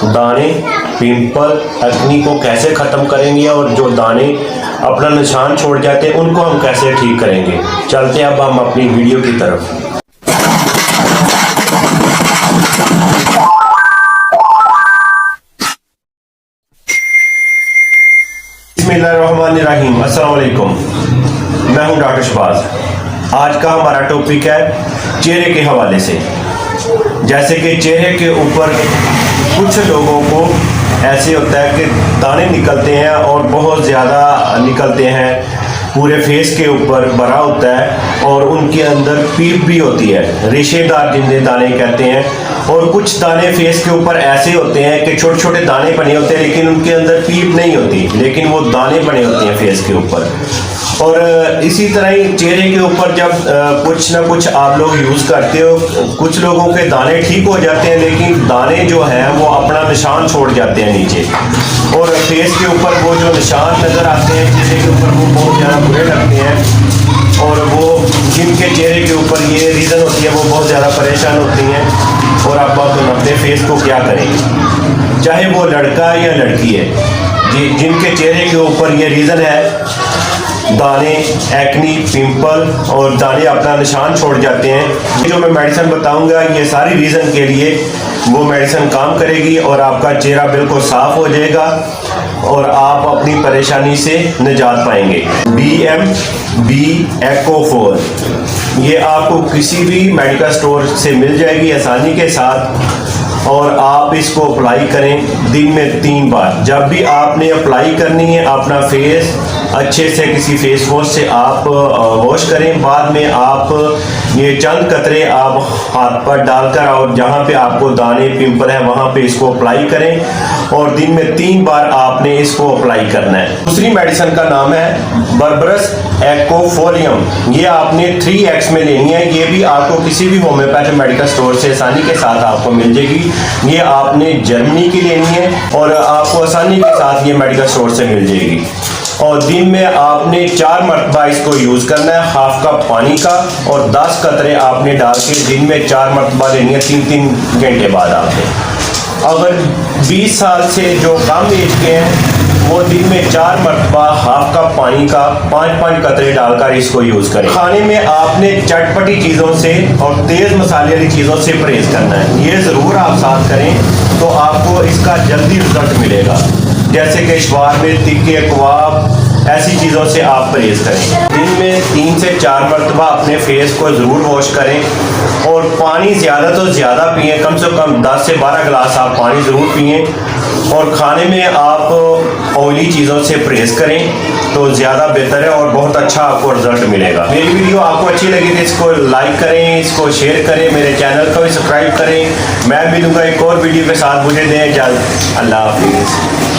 दाने, pimple, acne को कैसे ख़त्म करेंगे और जो दाने अपना निशान छोड़ जाते हैं उनको हम कैसे ठीक करेंगे। चलते हैं अब हम अपनी वीडियो की तरफ। बिस्मिल्लाहिर्रहमानिर्रहीम। अस्सलाम वालेकुम। मैं हूं डॉक्टर शहबाज। आज का हमारा टॉपिक है चेहरे के हवाले से। जैसे कि चेहरे के ऊपर कुछ लोगों को ऐसे होता है कि दाने निकलते हैं और बहुत ज़्यादा निकलते हैं, पूरे फेस के ऊपर भरा होता है और उनके अंदर पीप भी होती है, रेशेदार जिन्हें दाने कहते हैं। और कुछ दाने फेस के ऊपर ऐसे होते हैं कि छोटे छोटे दाने बने होते हैं लेकिन उनके अंदर पीप नहीं होती, लेकिन वो दाने बने होते हैं फेस के ऊपर। और इसी तरह ही चेहरे के ऊपर जब कुछ ना कुछ आप लोग यूज़ करते हो, कुछ लोगों के दाने ठीक हो जाते हैं लेकिन दाने जो हैं वो अपना निशान छोड़ जाते हैं नीचे, और फेस के ऊपर वो जो निशान नज़र आते हैं चेहरे के ऊपर वो बहुत ज़्यादा बुरे लगते हैं। और वो जिनके चेहरे के ऊपर ये रीज़न होती है वो बहुत ज़्यादा परेशान होती हैं और आप अपने फेस को क्या करेंगे, चाहे वो लड़का या लड़की है जी, जिनके चेहरे के ऊपर ये रीज़न है दाने, एक्नी, पिंपल और दाने अपना निशान छोड़ जाते हैं। जो मैं मेडिसिन बताऊंगा ये सारी रीज़न के लिए वो मेडिसिन काम करेगी और आपका चेहरा बिल्कुल साफ हो जाएगा और आप अपनी परेशानी से निजात पाएंगे। BMB Echo 4 ये आपको किसी भी मेडिकल स्टोर से मिल जाएगी आसानी के साथ, और आप इसको अप्लाई करें दिन में 3 बार। जब भी आपने अप्लाई करनी है अपना फेस अच्छे से किसी फेस वॉश से आप वॉश करें, बाद में आप ये चंद कतरे आप हाथ पर डालकर और जहाँ पे आपको दाने पिंपल है वहाँ पे इसको अप्लाई करें और दिन में 3 बार आपने इसको अप्लाई करना है। दूसरी मेडिसिन का नाम है बर्बरस एक्कोफोलियम। ये आपने 3X में लेनी है। ये भी आपको किसी भी होम्योपैथी मेडिकल स्टोर से आसानी के साथ आपको मिल जाएगी। ये आपने जर्मनी की लेनी है और आपको आसानी के साथ ये मेडिकल स्टोर से मिल जाएगी। और दिन में आपने 4 मरतबा इसको यूज़ करना है, हाफ कप पानी का और 10 कतरे आपने डाल के दिन में 4 मरतबा लेनी है 3-3 घंटे बाद आपने। अगर 20 साल से जो कम एज के हैं वो दिन में 4 मरतबा हाफ कप पानी का 5-5 कतरे डालकर इसको यूज़ करें। खाने में आपने चटपटी चीज़ों से और तेज़ मसाले वाली चीज़ों से परहेज़ करना है। ये ज़रूर आप साथ करें तो आपको इसका जल्दी रिजल्ट मिलेगा। जैसे कि शवारमे, तिक्के, कबाब, ऐसी चीज़ों से आप परहेज़ करें। दिन में 3 से 4 मरतबा अपने फेस को ज़रूर वॉश करें और पानी ज़्यादा तो ज़्यादा पिएँ, कम से कम 10 से 12 गिलास आप पानी ज़रूर पिएँ। और खाने में आप ऑयली चीज़ों से परहेज़ करें तो ज़्यादा बेहतर है और बहुत अच्छा आपको रिजल्ट मिलेगा। मेरी वीडियो आपको अच्छी लगी तो इसको लाइक करें, इसको शेयर करें, मेरे चैनल को भी सब्सक्राइब करें। मैं मिलूँगा एक और वीडियो के साथ, मुझे दें इजाज़त। अल्लाह हाफिज़।